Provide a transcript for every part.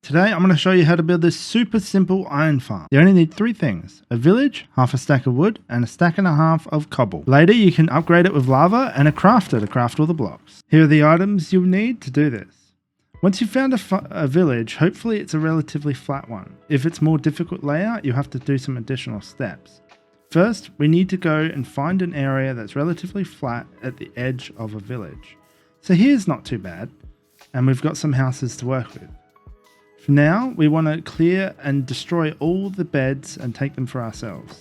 Today I'm going to show you how to build this super simple iron farm. You only need three things: a village, half a stack of wood, and a stack and a half of cobble. Later you can upgrade it with lava and a crafter to craft all the blocks. Here are the items you'll need to do this. Once you've found a village, hopefully it's a relatively flat one. If it's more difficult layout, you have to do some additional steps. First, we need to go and find an area that's relatively flat at the edge of a village. So here's not too bad, and we've got some houses to work with. For now, we want to clear and destroy all the beds and take them for ourselves.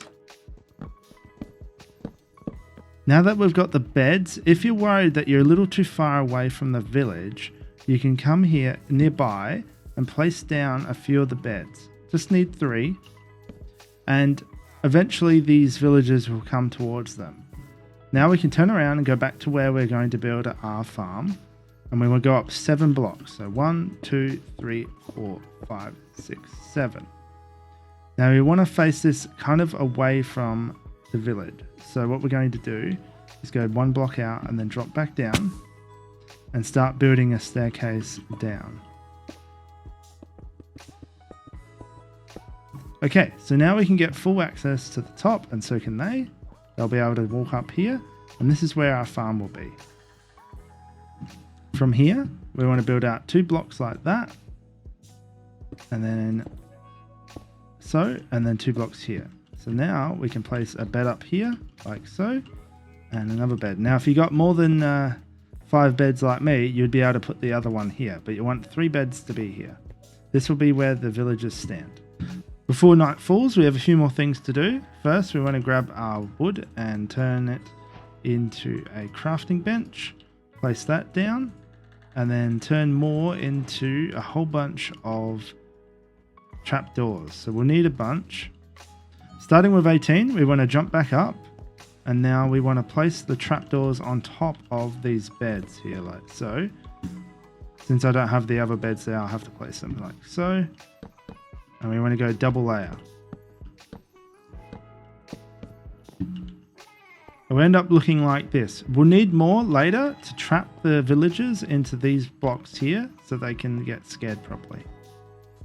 Now that we've got the beds, if you're worried that you're a little too far away from the village, you can come here nearby and place down a few of the beds. Just need 3. And eventually these villagers will come towards them. Now we can turn around and go back to where we're going to build our farm. And we will go up 7 blocks. So 1, 2, 3, 4, 5, 6, 7. Now we want to face this kind of away from the village. So what we're going to do is go 1 block out and then drop back down and start building a staircase down. Okay, so now we can get full access to the top, and so can they. They'll be able to walk up here, and this is where our farm will be. From here, we want to build out 2 blocks like that, and then so, and then 2 blocks here. So now we can place a bed up here, like so, and another bed. Now, if you got more than 5 beds like me, you'd be able to put the other one here, but you want 3 beds to be here. This will be where the villagers stand. Before night falls, we have a few more things to do. First, we want to grab our wood and turn it into a crafting bench. Place that down. And then turn more into a whole bunch of trapdoors. So we'll need a bunch. Starting with 18, we want to jump back up. And now we want to place the trapdoors on top of these beds here, like so. Since I don't have the other beds there, I'll have to place them like so. And we want to go double layer. It will end up looking like this. We'll need more later to trap the villagers into these blocks here so they can get scared properly.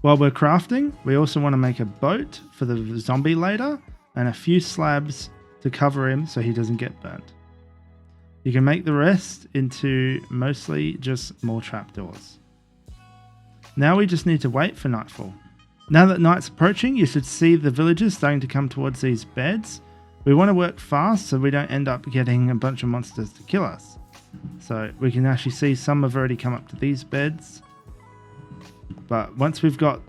While we're crafting, we also want to make a boat for the zombie later and a few slabs to cover him so he doesn't get burnt. You can make the rest into mostly just more trapdoors. Now we just need to wait for nightfall. Now that night's approaching, you should see the villagers starting to come towards these beds. We want to work fast so we don't end up getting a bunch of monsters to kill us. So we can actually see some have already come up to these beds. But once we've got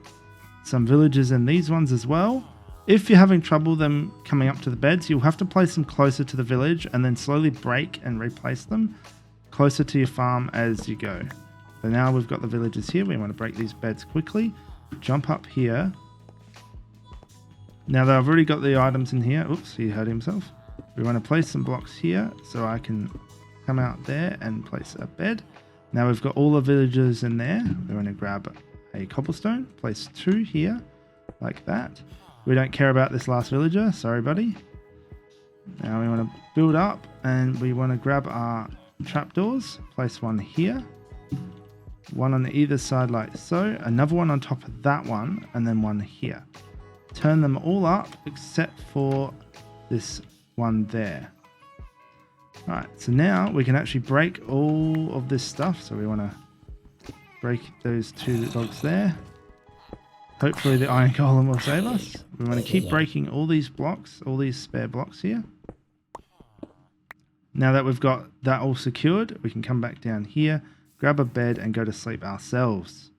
some villagers in these ones as well, if you're having trouble them coming up to the beds, you'll have to place them closer to the village and then slowly break and replace them closer to your farm as you go. So now we've got the villagers here. We want to break these beds quickly. Jump up here. Now that I've already got the items in here, oops, he hurt himself. We want to place some blocks here so I can come out there and place a bed. Now we've got all the villagers in there. We want to grab a cobblestone, place 2 here, like that. We don't care about this last villager, sorry buddy. Now we want to build up and we want to grab our trapdoors, place 1 here. 1 on either side like so, another one on top of that one, and then 1 here. Turn them all up except for this one there. Alright, so now we can actually break all of this stuff. So we want to break those 2 logs there. Hopefully the iron golem will save us. We want to keep breaking all these blocks, all these spare blocks here. Now that we've got that all secured, we can come back down here, grab a bed and go to sleep ourselves.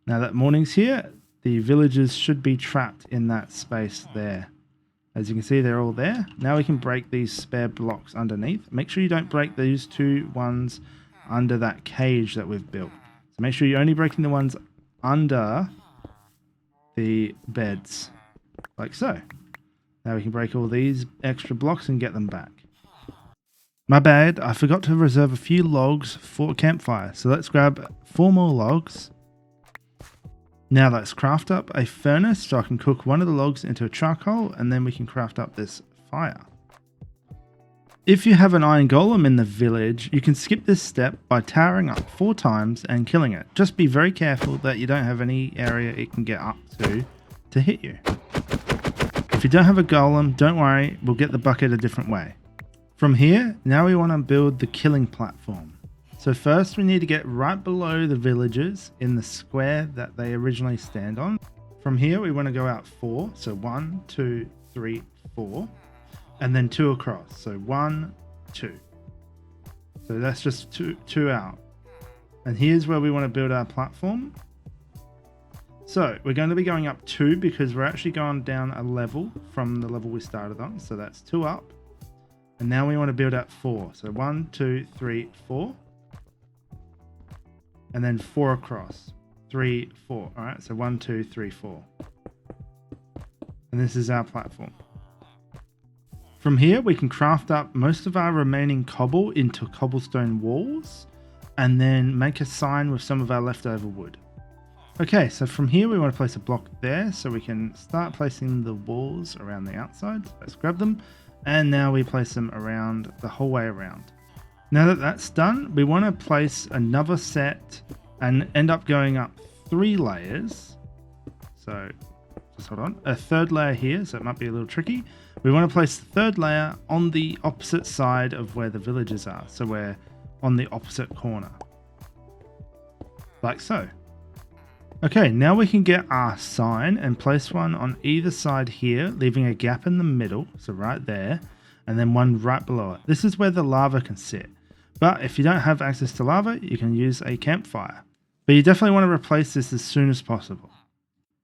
Now that morning's here, the villagers should be trapped in that space there. As you can see, they're all there. Now we can break these spare blocks underneath. Make sure you don't break these 2 ones under that cage that we've built. So make sure you're only breaking the ones under the beds, like so. Now we can break all these extra blocks and get them back. My bad, I forgot to reserve a few logs for a campfire. So let's grab 4 more logs. Now let's craft up a furnace so I can cook one of the logs into a charcoal, and then we can craft up this fire. If you have an iron golem in the village, you can skip this step by towering up 4 times and killing it. Just be very careful that you don't have any area it can get up to hit you. If you don't have a golem, don't worry, we'll get the bucket a different way. From here, now we want to build the killing platform. So first we need to get right below the villagers in the square that they originally stand on. From here we want to go out 4, so 1, 2, 3, 4, and then 2 across, so 1, 2. So that's just two out. And here's where we want to build our platform. So we're going to be going up 2 because we're actually going down a level from the level we started on, so that's 2 up. And now we want to build up 4, so 1, 2, 3, 4. And then 4 across, 3, 4. All right, so 1, 2, 3, 4. And this is our platform. From here, we can craft up most of our remaining cobble into cobblestone walls and then make a sign with some of our leftover wood. Okay, so from here, we want to place a block there so we can start placing the walls around the outside. So let's grab them. And now we place them around the whole way around. Now that that's done, we want to place another set and end up going up 3 layers. So just hold on, a 3rd layer here, so it might be a little tricky. We want to place the 3rd layer on the opposite side of where the villagers are. So we're on the opposite corner, like so. Okay, now we can get our sign and place one on either side here, leaving a gap in the middle, so right there, and then one right below it. This is where the lava can sit. But if you don't have access to lava, you can use a campfire. But you definitely want to replace this as soon as possible.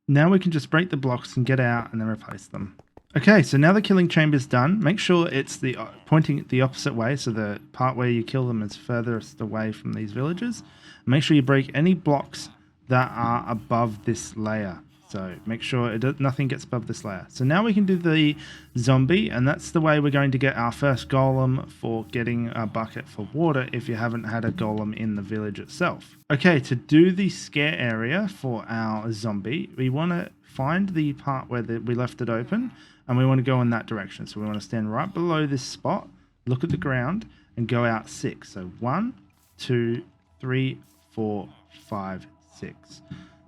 Now we can just break the blocks and get out and then replace them. Okay, so now the killing chamber is done. Make sure it's pointing the opposite way, so the part where you kill them is furthest away from these villagers. Make sure you break any blocks that are above this layer. So make sure nothing gets above this layer. So now we can do the zombie, and that's the way we're going to get our first golem for getting a bucket for water if you haven't had a golem in the village itself. Okay, to do the scare area for our zombie, we want to find the part where we left it open, and we want to go in that direction. So we want to stand right below this spot, look at the ground, and go out 6. So 1, 2, 3, 4, 5, 6.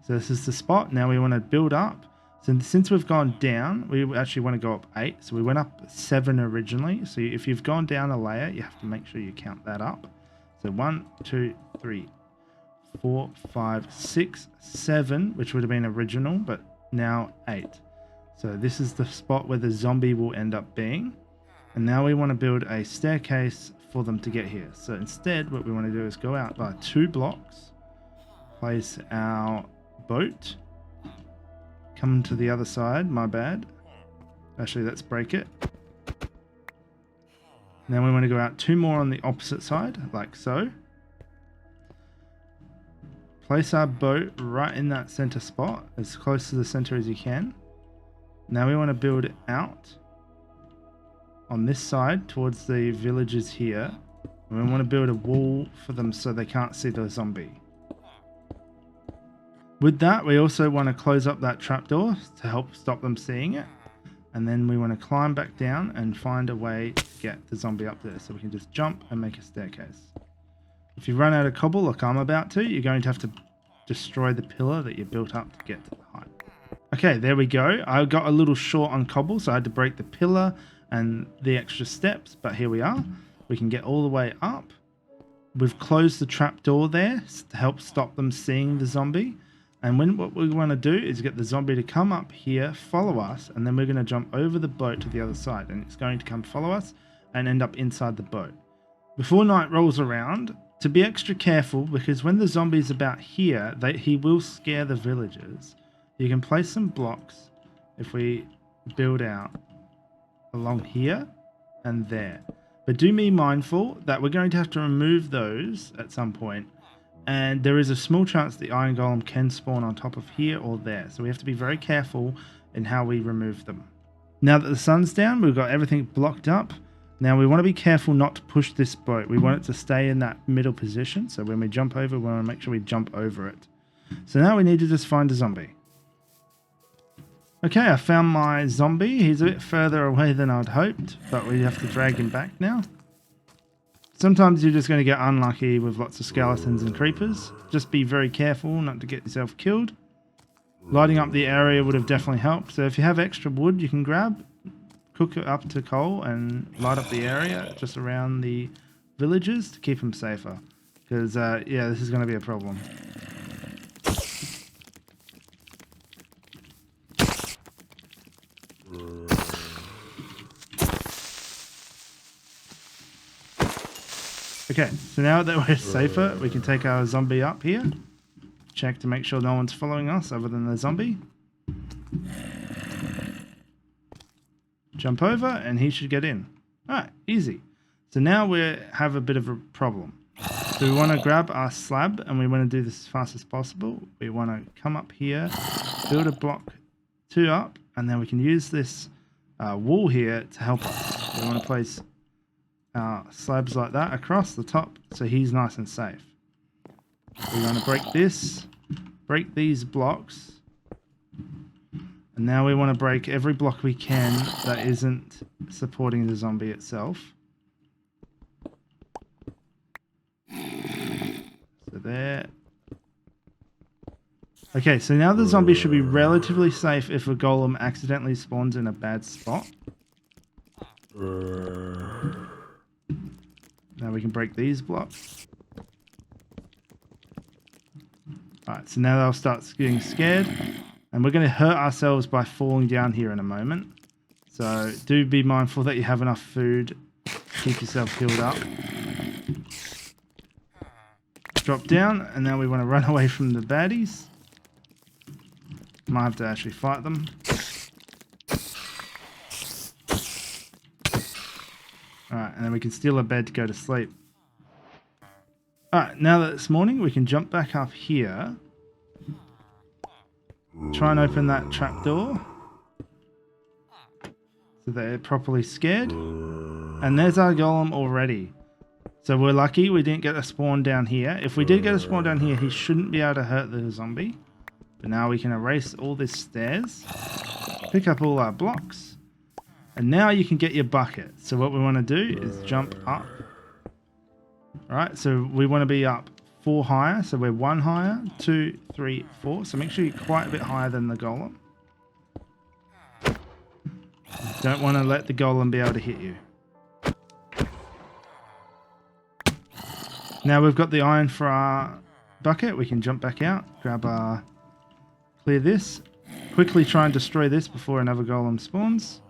So this is the spot. Now we want to build up. So since we've gone down, we actually want to go up 8. So we went up 7 originally. So if you've gone down a layer, you have to make sure you count that up. So 1, 2, 3, 4, 5, 6, 7, which would have been original, but now 8. So this is the spot where the zombie will end up being. And now we want to build a staircase for them to get here. So instead, what we want to do is go out by 2 blocks, place our boat, come to the other side, my bad. Actually, let's break it. Then we want to go out 2 more on the opposite side, like so. Place our boat right in that center spot, as close to the center as you can. Now we want to build it out on this side towards the villagers here. And we want to build a wall for them so they can't see the zombie. With that, we also want to close up that trapdoor to help stop them seeing it. And then we want to climb back down and find a way to get the zombie up there. So we can just jump and make a staircase. If you run out of cobble like I'm about to, you're going to have to destroy the pillar that you built up to get to the height. Okay, there we go. I got a little short on cobble, so I had to break the pillar and the extra steps. But here we are. We can get all the way up. We've closed the trapdoor there to help stop them seeing the zombie. And what we want to do is get the zombie to come up here, follow us, and then we're going to jump over the boat to the other side. And it's going to come follow us and end up inside the boat. Before night rolls around, to be extra careful, because when the zombie's about here, he will scare the villagers. You can place some blocks if we build out along here and there. But do be mindful that we're going to have to remove those at some point. And there is a small chance the iron golem can spawn on top of here or there. So we have to be very careful in how we remove them. Now that the sun's down, we've got everything blocked up. Now we want to be careful not to push this boat. We want it to stay in that middle position. So when we jump over, we want to make sure we jump over it. So now we need to just find a zombie. Okay, I found my zombie. He's a bit further away than I'd hoped, but we have to drag him back now. Sometimes you're just going to get unlucky with lots of skeletons and creepers. Just be very careful not to get yourself killed. Lighting up the area would have definitely helped. So if you have extra wood you can grab, cook it up to coal and light up the area just around the villages to keep them safer. Because, yeah, this is going to be a problem. Okay, so now that we're safer, we can take our zombie up here. Check to make sure no one's following us other than the zombie. Jump over and he should get in. Alright, easy. So now we have a bit of a problem. So we want to grab our slab and we want to do this as fast as possible. We want to come up here, build a block 2 up, and then we can use this wall here to help us. We want to place slabs like that across the top so he's nice and safe. We're going to break this, break these blocks, and now we want to break every block we can that isn't supporting the zombie itself. So there. Okay, so now the zombie should be relatively safe if a golem accidentally spawns in a bad spot. Now we can break these blocks. Alright, so now they'll start getting scared. And we're going to hurt ourselves by falling down here in a moment. So do be mindful that you have enough food. Keep yourself healed up. Drop down, and now we want to run away from the baddies. Might have to actually fight them. Alright, and then we can steal a bed to go to sleep. Alright, now that it's morning, we can jump back up here. Try and open that trapdoor. So they're properly scared. And there's our golem already. So we're lucky we didn't get a spawn down here. If we did get a spawn down here, he shouldn't be able to hurt the zombie. But now we can erase all these stairs. Pick up all our blocks. And now you can get your bucket. So what we want to do is jump up. Alright, so we want to be up 4 higher. So we're 1 higher, 2, 3, 4. So make sure you're quite a bit higher than the golem. Don't want to let the golem be able to hit you. Now we've got the iron for our bucket. We can jump back out, grab our... Clear this. Quickly try and destroy this before another golem spawns.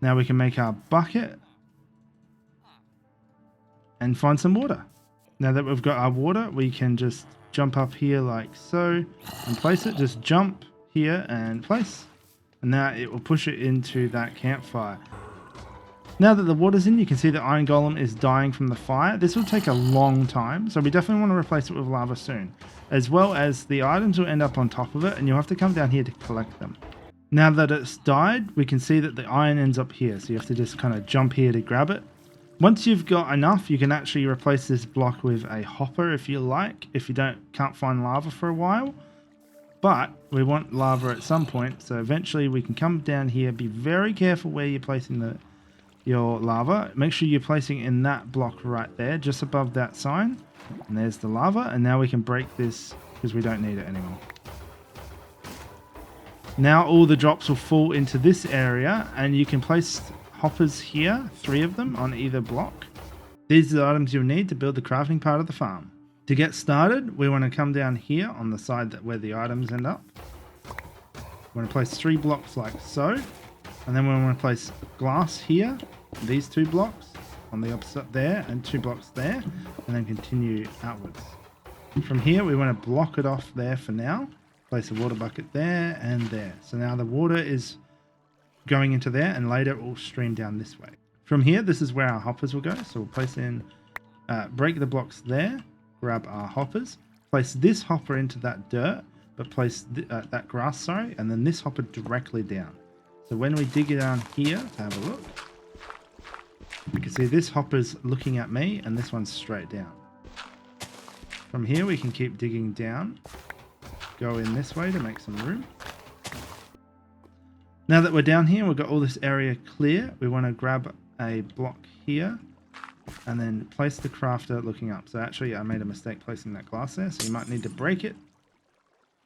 Now we can make our bucket. And find some water. Now that we've got our water, we can just jump up here like so. And place it. Just jump here and place. And now it will push it into that campfire. Now that the water's in, you can see the iron golem is dying from the fire. This will take a long time, so we definitely want to replace it with lava soon. As well as the items will end up on top of it, and you'll have to come down here to collect them. Now that it's died, we can see that the iron ends up here, so you have to just kind of jump here to grab it. Once you've got enough, you can actually replace this block with a hopper if you like, if you can't find lava for a while. But we want lava at some point, so eventually we can come down here. Be very careful where you're placing your lava. Make sure you're placing in that block right there, just above that sign. And there's the lava, and now we can break this because we don't need it anymore. Now all the drops will fall into this area, and you can place hoppers here, 3 of them on either block. These are the items you'll need to build the crafting part of the farm. To get started, we want to come down here on the side where the items end up. We want to place 3 blocks like so, and then we want to place glass here, these 2 blocks on the opposite there, and 2 blocks there, and then continue outwards. From here, we want to block it off there for now. Place a water bucket there and there. So now the water is going into there, and later it will stream down this way. From here, this is where our hoppers will go. So we'll place in, break the blocks there, grab our hoppers, place this hopper into that dirt, but place that grass, sorry, and then this hopper directly down. So when we dig it down here to have a look, you can see this hopper's looking at me and this one's straight down. From here we can keep digging down, go in this way to make some room. Now that we're down here, we've got all this area clear. We want to grab a block here and then place the crafter looking up. So actually I made a mistake placing that glass there, so you might need to break it.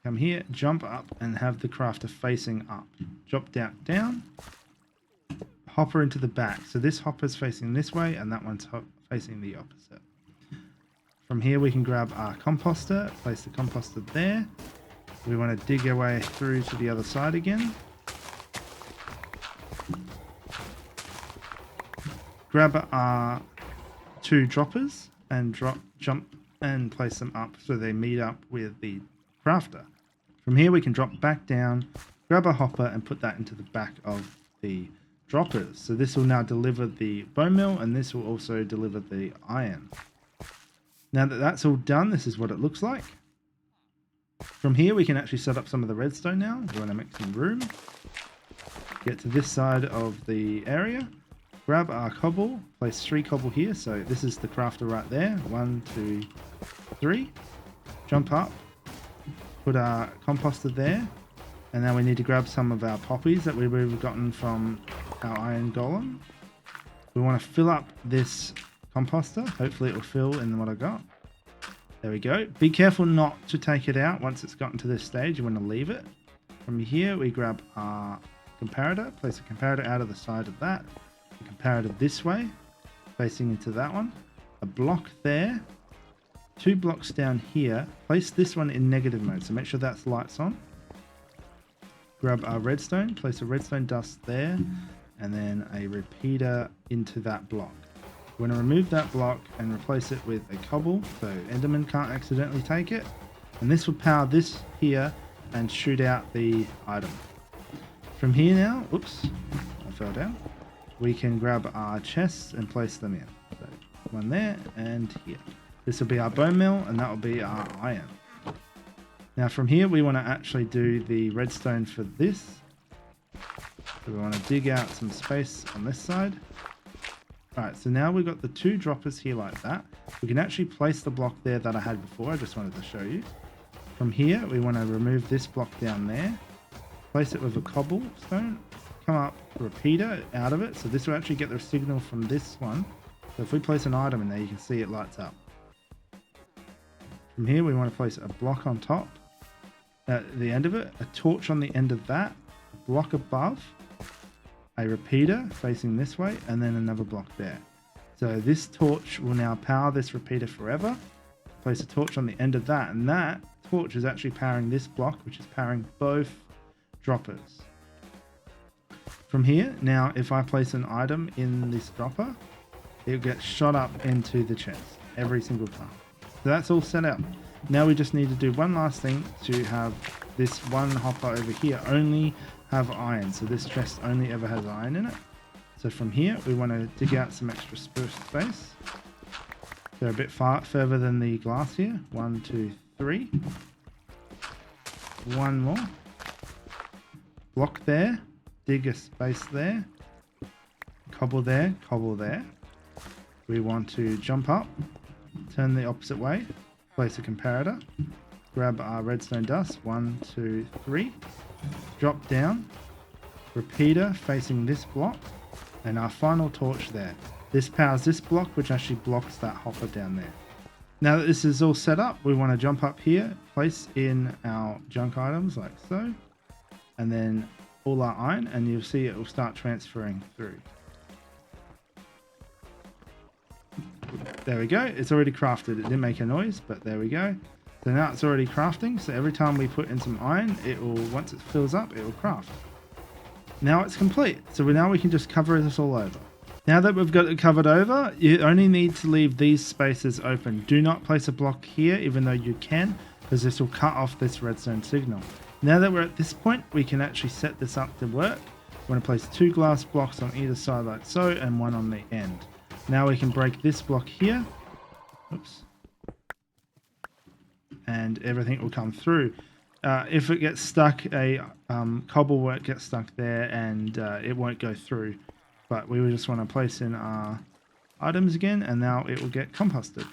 Come here, jump up and have the crafter facing up. Drop down, hopper into the back. So this hopper's facing this way and that one's facing the opposite. From here we can grab our composter, place the composter there. We want to dig our way through to the other side again. Grab our 2 droppers and jump and place them up so they meet up with the crafter. From here we can drop back down, grab a hopper and put that into the back of the droppers. So this will now deliver the bone meal and this will also deliver the iron. Now that that's all done, this is what it looks like. From here we can actually set up some of the redstone now. We want to make some room. Get to this side of the area. Grab our cobble, place 3 cobble here. So this is the crafter right there. 1, 2, 3. Jump up. Put our composter there. And now we need to grab some of our poppies that we've gotten from our iron golem. We want to fill up this composter. Hopefully it will fill in what I got. There we go. Be careful not to take it out once it's gotten to this stage. You want to leave it. From here we grab our comparator, place a comparator out of the side of that. A comparator this way, facing into that one. A block there. 2 blocks down here. Place this one in negative mode, so make sure that's lights on. Grab our redstone, place a redstone dust there, and then a repeater into that block. We're going to remove that block and replace it with a cobble so Enderman can't accidentally take it. And this will power this here and shoot out the item. From here now, oops, I fell down. We can grab our chests and place them in. So one there and here. This will be our bone meal and that will be our iron. Now from here we want to actually do the redstone for this. So we want to dig out some space on this side. Alright, so now we've got the 2 droppers here like that. We can actually place the block there that I had before. I just wanted to show you. From here, we want to remove this block down there. Place it with a cobblestone. Come up, repeater out of it. So this will actually get the signal from this one. So if we place an item in there, you can see it lights up. From here, we want to place a block on top. At the end of it, a torch on the end of that. A block above. A repeater facing this way and then another block there. So this torch will now power this repeater forever. Place a torch on the end of that and that torch is actually powering this block, which is powering both droppers. From here, now if I place an item in this dropper, it gets shot up into the chest every single time. So that's all set up. Now we just need to do one last thing to have this one hopper over here only have iron. So this chest only ever has iron in it. So from here we want to dig out some extra space. They're a bit further than the glass here. 1, 2, 3. One more. Block there. Dig a space there. Cobble there. Cobble there. We want to jump up. Turn the opposite way. Place a comparator. Grab our redstone dust. 1, 2, 3. Drop down. Repeater facing this block. And our final torch there. This powers this block, which actually blocks that hopper down there. Now that this is all set up, we want to jump up here, place in our junk items like so, and then all our iron, and you'll see it will start transferring through. There we go. It's already crafted. It didn't make a noise, but there we go. So now it's already crafting. So every time we put in some iron, it will, once it fills up, it will craft. Now it's complete. So now we can just cover this all over. Now that we've got it covered over, you only need to leave these spaces open. Do not place a block here, even though you can, because this will cut off this redstone signal. Now that we're at this point, we can actually set this up to work. We want to place 2 glass blocks on either side like so, and 1 on the end. Now we can break this block here. Oops. And everything will come through. If it gets stuck, a cobble won't get stuck there, and it won't go through. But we just want to place in our items again, and now it will get composted.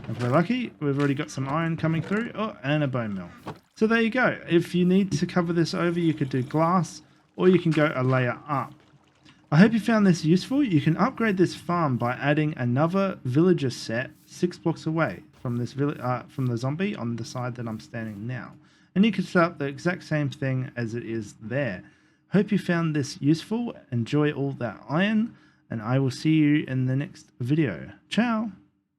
If we're lucky, we've already got some iron coming through, oh, and a bone meal. So there you go. If you need to cover this over, you could do glass, or you can go a layer up. I hope you found this useful. You can upgrade this farm by adding another villager set 6 blocks away from this from the zombie on the side that I'm standing now. And you can set up the exact same thing as it is there. Hope you found this useful. Enjoy all that iron, and I will see you in the next video. Ciao!